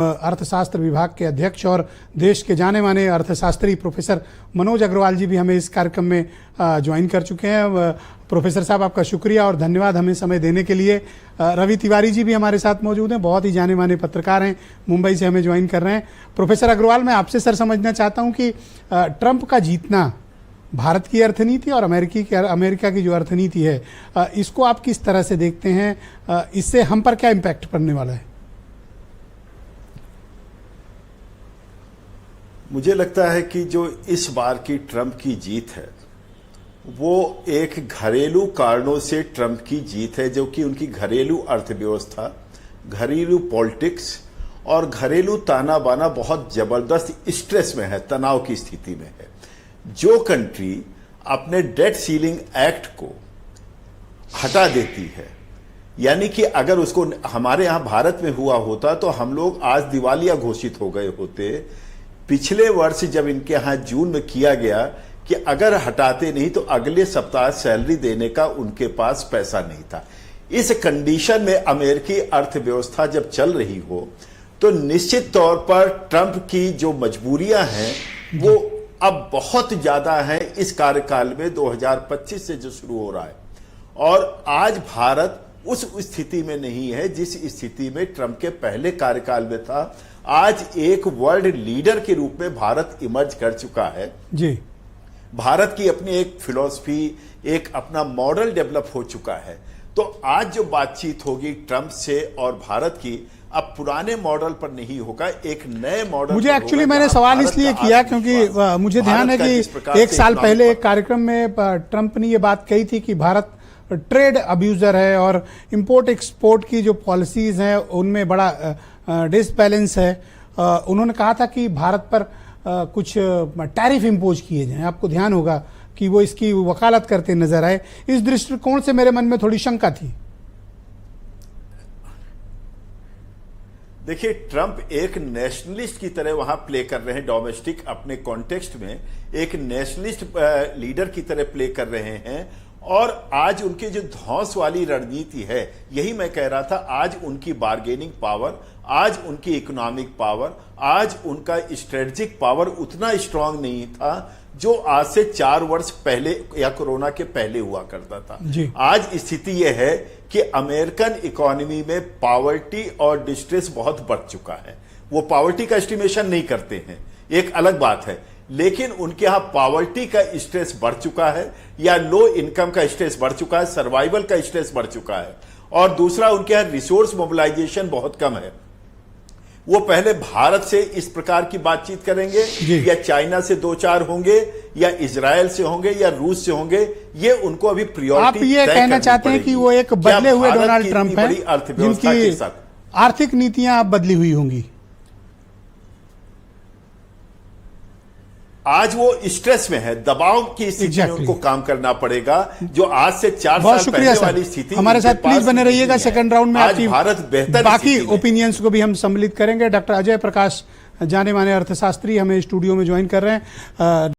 अर्थशास्त्र विभाग के अध्यक्ष और देश के जाने माने अर्थशास्त्री प्रोफेसर मनोज अग्रवाल जी भी हमें इस कार्यक्रम में ज्वाइन कर चुके हैं। प्रोफेसर साहब, आपका शुक्रिया और धन्यवाद हमें समय देने के लिए। रवि तिवारी जी भी हमारे साथ मौजूद हैं, बहुत ही जाने माने पत्रकार हैं, मुंबई से हमें ज्वाइन कर रहे हैं। प्रोफेसर अग्रवाल, मैं आपसे सर समझना चाहता हूं कि ट्रंप का जीतना भारत की अर्थनीति और अमेरिका की जो अर्थनीति है, इसको आप किस तरह से देखते हैं? इससे हम पर क्या इम्पैक्ट पड़ने वाला है? मुझे लगता है कि जो इस बार की ट्रंप की जीत है वो एक घरेलू कारणों से ट्रंप की जीत है, जो कि उनकी घरेलू अर्थव्यवस्था, घरेलू पॉलिटिक्स और घरेलू ताना बाना बहुत जबरदस्त स्ट्रेस में है, तनाव की स्थिति में है। जो कंट्री अपने डेट सीलिंग एक्ट को हटा देती है, यानी कि अगर उसको हमारे यहां भारत में हुआ होता तो हम लोग आज दिवालिया घोषित हो गए होते। पिछले वर्ष जब इनके यहां जून में किया गया कि अगर हटाते नहीं तो अगले सप्ताह सैलरी देने का उनके पास पैसा नहीं था। इस कंडीशन में अमेरिकी अर्थव्यवस्था जब चल रही हो तो निश्चित तौर पर ट्रंप की जो मजबूरियां हैं वो अब बहुत ज्यादा हैं इस कार्यकाल में 2025 से जो शुरू हो रहा है। और आज भारत उस स्थिति में नहीं है जिस स्थिति में ट्रंप के पहले कार्यकाल में था। आज एक वर्ल्ड लीडर के रूप में भारत इमर्ज कर चुका है जी। भारत की अपनी एक फिलॉसफी, एक अपना मॉडल डेवलप हो चुका है। तो आज जो बातचीत होगी ट्रंप से और भारत की, अब पुराने मॉडल पर नहीं होगा, एक नए मॉडल। मुझे एक्चुअली मैंने सवाल इसलिए किया क्योंकि मुझे ध्यान है कि एक साल पहले एक कार्यक्रम में ट्रंप ने ये बात कही थी कि भारत ट्रेड अब्यूजर है और इंपोर्ट एक्सपोर्ट की जो पॉलिसीज हैं उनमें बड़ा डिसबैलेंस है। उन्होंने कहा था कि भारत पर कुछ टैरिफ इंपोज किए जाएं। आपको ध्यान होगा कि वो इसकी वकालत करते नजर आए। इस दृष्टिकोण से मेरे मन में थोड़ी शंका थी। देखिए, ट्रंप एक नेशनलिस्ट की तरह वहां प्ले कर रहे हैं, डोमेस्टिक अपने कॉन्टेक्स्ट में एक नेशनलिस्ट लीडर की तरह प्ले कर रहे हैं। और आज उनकी जो धौंस वाली रणनीति है, यही मैं कह रहा था, आज उनकी बार्गेनिंग पावर, आज उनकी इकोनॉमिक पावर, आज उनका स्ट्रेटेजिक पावर उतना स्ट्रांग नहीं था जो आज से 4 वर्ष पहले या कोरोना के पहले हुआ करता था। आज स्थिति यह है कि अमेरिकन इकोनॉमी में पॉवर्टी और डिस्ट्रेस बहुत बढ़ चुका है। वो पॉवर्टी का एस्टिमेशन नहीं करते हैं, एक अलग बात है, लेकिन उनके यहां पॉवर्टी का स्ट्रेस बढ़ चुका है या लो इनकम का स्ट्रेस बढ़ चुका है, सर्वाइवल का स्ट्रेस बढ़ चुका है। और दूसरा, उनके यहां रिसोर्स मोबिलाइजेशन बहुत कम है। वो पहले भारत से इस प्रकार की बातचीत करेंगे या चाइना से 2-4 होंगे या इजराइल से होंगे या रूस से होंगे, ये उनको अभी प्रियोरिटी। आप ये कहना चाहते हैं कि वो एक बदले हुए डोनाल्ड ट्रंप हैं, जिनकी आर्थिक नीतियां अब बदली हुई होंगी। आज वो स्ट्रेस में है, दबाव की स्थिति में उनको काम करना पड़ेगा, जो आज से 4 साल पहले वाली स्थिति। हमारे साथ प्लीज बने रहिएगा। सेकंड राउंड में आज भारत बेहतर बाकी ओपिनियंस को भी हम सम्मिलित करेंगे। डॉक्टर अजय प्रकाश, जाने माने अर्थशास्त्री, हमें स्टूडियो में ज्वाइन कर रहे हैं।